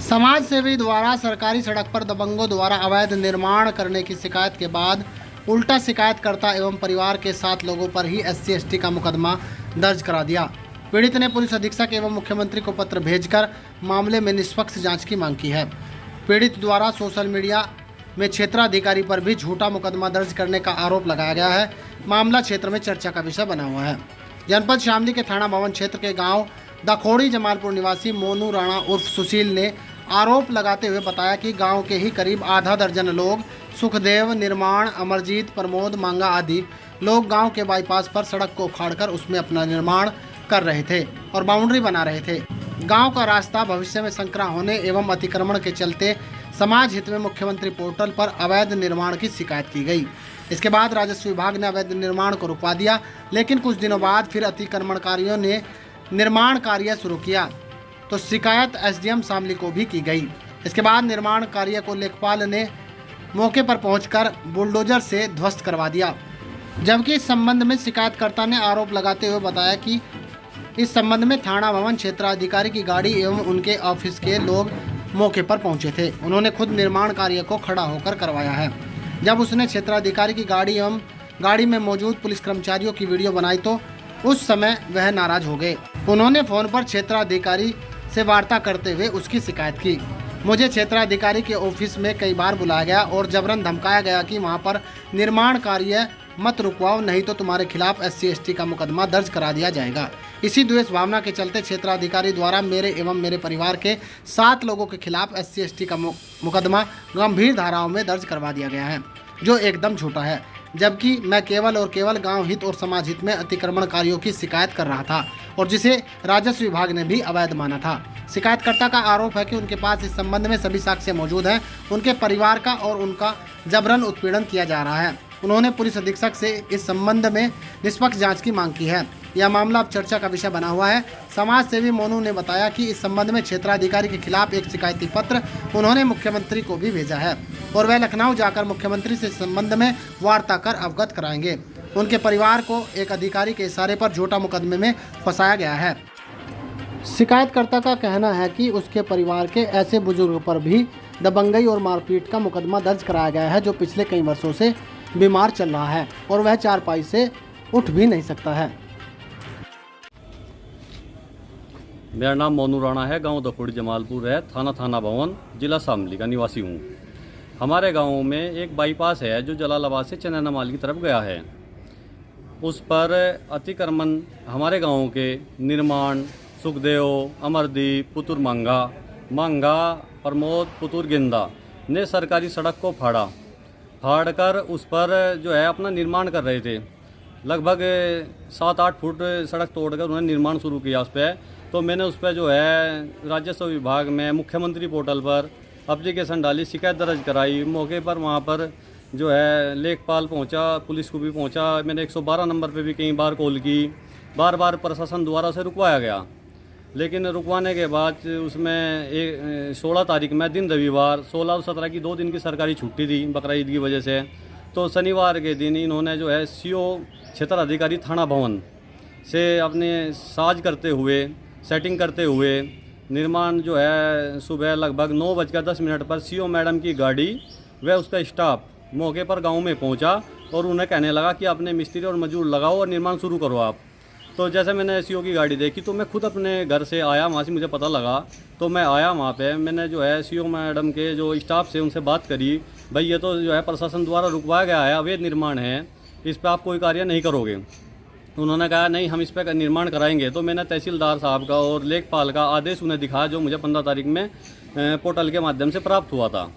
समाज सेवी द्वारा सरकारी सड़क पर दबंगों द्वारा अवैध निर्माण करने की शिकायत के बाद उल्टा शिकायतकर्ता एवं परिवार के 7 लोगों पर ही SC/ST का मुकदमा दर्ज करा दिया। पीड़ित ने पुलिस अधीक्षक एवं मुख्यमंत्री को पत्र भेजकर मामले में निष्पक्ष जांच की मांग की है। पीड़ित द्वारा सोशल मीडिया में क्षेत्राधिकारी पर भी झूठा मुकदमा दर्ज करने का आरोप लगाया गया है। मामला क्षेत्र में चर्चा का विषय बना हुआ है। जनपद शामली के थाना भवन क्षेत्र के गांव दखोड़ी जमालपुर निवासी मोनू राणा उर्फ सुशील ने आरोप लगाते हुए बताया कि गांव के ही करीब आधा दर्जन लोग सुखदेव, निर्माण, अमरजीत, प्रमोद, मांगा आदि लोग गांव के बाईपास पर सड़क को उखाड़कर उसमें अपना निर्माण कर रहे थे और बाउंड्री बना रहे थे। गांव का रास्ता भविष्य में संकरा होने एवं अतिक्रमण के चलते समाज हित में मुख्यमंत्री पोर्टल पर अवैध निर्माण की शिकायत की गई। इसके बाद राजस्व विभाग ने अवैध निर्माण को रुकवा दिया, लेकिन कुछ दिनों बाद फिर अतिक्रमणकारियों ने निर्माण कार्य शुरू किया तो शिकायत SDM शामली को भी की गई। इसके बाद निर्माण कार्य को लेखपाल ने मौके पर पहुंचकर बुलडोजर से ध्वस्त करवा दिया। जबकि इस संबंध में शिकायतकर्ता ने आरोप लगाते हुए बताया कि इस संबंध में थाना भवन क्षेत्राधिकारी की गाड़ी एवं उनके ऑफिस के लोग मौके पर पहुंचे थे। उन्होंने खुद निर्माण कार्य को खड़ा होकर करवाया है। जब उसने क्षेत्राधिकारी की गाड़ी एवं गाड़ी में मौजूद पुलिस कर्मचारियों की वीडियो बनाई तो उस समय वह नाराज हो गए। उन्होंने फोन पर क्षेत्राधिकारी से वार्ता करते हुए उसकी शिकायत की। मुझे क्षेत्राधिकारी के ऑफिस में कई बार बुलाया गया और जबरन धमकाया गया कि वहां पर निर्माण कार्य मत रुकवाओ, नहीं तो तुम्हारे खिलाफ SC/ST का मुकदमा दर्ज करा दिया जाएगा। इसी द्वेष भावना के चलते क्षेत्राधिकारी द्वारा मेरे एवं मेरे परिवार के 7 लोगों के खिलाफ SC/ST का मुकदमा गंभीर धाराओं में दर्ज करवा दिया गया है, जो एकदम झूठा है। जबकि मैं केवल और केवल गांव हित और समाज हित में अतिक्रमणकारियों की शिकायत कर रहा था और जिसे राजस्व विभाग ने भी अवैध माना था। शिकायतकर्ता का आरोप है कि उनके पास इस संबंध में सभी साक्ष्य मौजूद हैं। उनके परिवार का और उनका जबरन उत्पीड़न किया जा रहा है। उन्होंने पुलिस अधीक्षक से इस संबंध में निष्पक्ष जांच की मांग की है। यह मामला अब चर्चा का विषय बना हुआ है। समाज सेवी मोनू ने बताया कि इस संबंध में क्षेत्राधिकारी के खिलाफ एक शिकायती पत्र उन्होंने मुख्यमंत्री को भी भेजा है और वह लखनऊ जाकर मुख्यमंत्री से इस संबंध में वार्ता कर अवगत कराएंगे। उनके परिवार को एक अधिकारी के इशारे पर झूठा मुकदमे में फंसाया गया है। शिकायतकर्ता का कहना है कि उसके परिवार के ऐसे बुजुर्ग पर भी दबंगई और मारपीट का मुकदमा दर्ज कराया गया है, जो पिछले कई वर्षों से बीमार चल रहा है और वह चारपाई से उठ भी नहीं सकता है। मेरा नाम मोनू राणा है, गांव दखोड़ी जमालपुर है, थाना भवन, जिला शामली का निवासी हूं। हमारे गांव में एक बाईपास है जो जलालाबाद से चनैना माल की तरफ गया है। उस पर अतिक्रमण हमारे गांव के निर्माण, सुखदेव, अमरदीप, पुतुर मांगा, प्रमोद, पुतुर गेंदा ने सरकारी सड़क को फाड़कर उस पर जो है अपना निर्माण कर रहे थे। लगभग 7-8 फुट सड़क तोड़कर उन्होंने निर्माण शुरू किया उस पर। तो मैंने उस पर जो है राजस्व विभाग में मुख्यमंत्री पोर्टल पर एप्लीकेशन डाली, शिकायत दर्ज कराई। मौके पर वहाँ पर जो है लेखपाल पहुँचा, पुलिस को भी पहुँचा। मैंने 112 नंबर पे भी कई बार कॉल की। बार प्रशासन द्वारा उसे रुकवाया गया, लेकिन रुकवाने के बाद उसमें 16 तारीख में दिन रविवार, 16 और 17 की 2 दिन की सरकारी छुट्टी थी बकरा ईद की वजह से। तो शनिवार के दिन इन्होंने जो है CO क्षेत्राधिकारी थाना भवन से अपने साज करते हुए, सेटिंग करते हुए निर्माण जो है सुबह लगभग 9:10 पर CO मैडम की गाड़ी व उसका स्टाफ मौके पर गांव में पहुंचा और उन्हें कहने लगा कि अपने मिस्त्री और मजदूर लगाओ और निर्माण शुरू करो आप। तो जैसे मैंने CO की गाड़ी देखी तो मैं खुद अपने घर से आया, वहाँ से मुझे पता लगा तो मैं आया वहाँ पे। मैंने जो है CO मैडम के जो स्टाफ से उनसे बात करी, भाई ये तो जो है प्रशासन द्वारा रुकवाया गया है, अवैध निर्माण है, इस पर आप कोई कार्य नहीं करोगे। उन्होंने कहा नहीं, हम इस पर निर्माण कराएंगे। तो मैंने तहसीलदार साहब का और लेखपाल का आदेश उन्हें दिखाया, जो मुझे 15 तारीख में पोर्टल के माध्यम से प्राप्त हुआ था,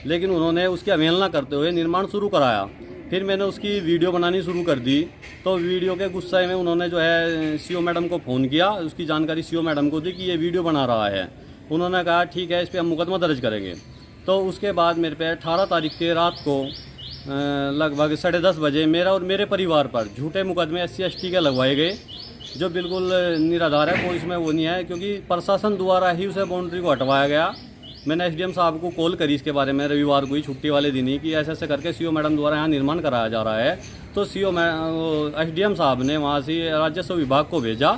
लेकिन उन्होंने उसकी अवहेलना करते हुए निर्माण शुरू कराया। फिर मैंने उसकी वीडियो बनानी शुरू कर दी। तो वीडियो के गुस्से में उन्होंने जो है CO मैडम को फ़ोन किया, उसकी जानकारी CO मैडम को दी कि ये वीडियो बना रहा है। उन्होंने कहा ठीक है, इस पर हम मुकदमा दर्ज करेंगे। तो उसके बाद मेरे पे 18 तारीख के रात को लगभग 10:30 बजे मेरा और मेरे परिवार पर झूठे मुकदमे SC/ST के लगवाए गए, जो बिल्कुल निराधार है, कोई इसमें वो नहीं है, क्योंकि प्रशासन द्वारा ही उसे बाउंड्री को हटवाया गया। मैंने SDM साहब को कॉल करी इसके बारे में रविवार को ही, छुट्टी वाले दिन ही, कि ऐसे करके CO मैडम द्वारा यहाँ निर्माण कराया जा रहा है। तो SDM साहब ने वहाँ से राजस्व विभाग को भेजा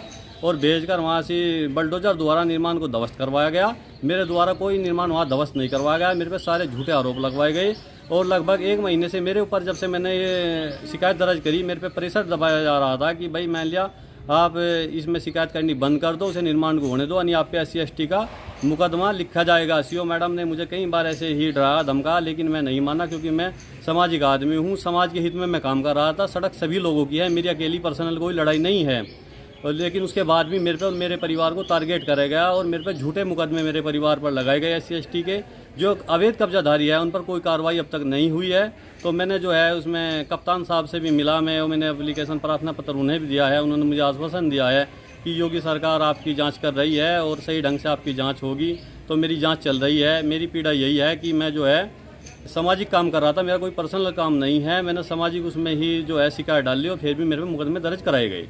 और भेजकर वहाँ से बलडोजर द्वारा निर्माण को ध्वस्त करवाया गया। मेरे द्वारा कोई निर्माण वहाँ ध्वस्त नहीं करवाया गया। मेरे पे सारे झूठे आरोप लगवाए गए और लगभग 1 महीने से मेरे ऊपर, जब से मैंने ये शिकायत दर्ज करी, मेरे पे प्रेशर दबाया जा रहा था कि भाई मान लिया आप इसमें शिकायत करनी बंद कर दो, उसे निर्माण को होने दो, यानी आप पे SC/ST का मुकदमा लिखा जाएगा। CO मैडम ने मुझे कई बार ऐसे ही डराया धमका, लेकिन मैं नहीं माना क्योंकि मैं सामाजिक आदमी हूँ। समाज के हित में मैं काम कर रहा था। सड़क सभी लोगों की है, मेरी अकेली पर्सनल कोई लड़ाई नहीं है। और लेकिन उसके बाद भी मेरे पे और मेरे परिवार को टारगेट करा गया और मेरे पे झूठे मुकदमे मेरे परिवार पर लगाए गए SC/ST के। जो अवैध कब्जाधारी है उन पर कोई कार्रवाई अब तक नहीं हुई है। तो मैंने जो है उसमें कप्तान साहब से भी मिला मैं, और मैंने एप्लीकेशन प्रार्थना पत्र उन्हें भी दिया है। उन्होंने मुझे आश्वासन दिया है कि योगी सरकार आपकी जांच कर रही है और सही ढंग से आपकी जांच होगी। तो मेरी जांच चल रही है। मेरी पीड़ा यही है कि मैं जो है सामाजिक काम कर रहा था, मेरा कोई पर्सनल काम नहीं है। मैंने सामाजिक उसमें ही जो है शिकायत डाली और फिर भी मेरे पे मुकदमे दर्ज कराए गए।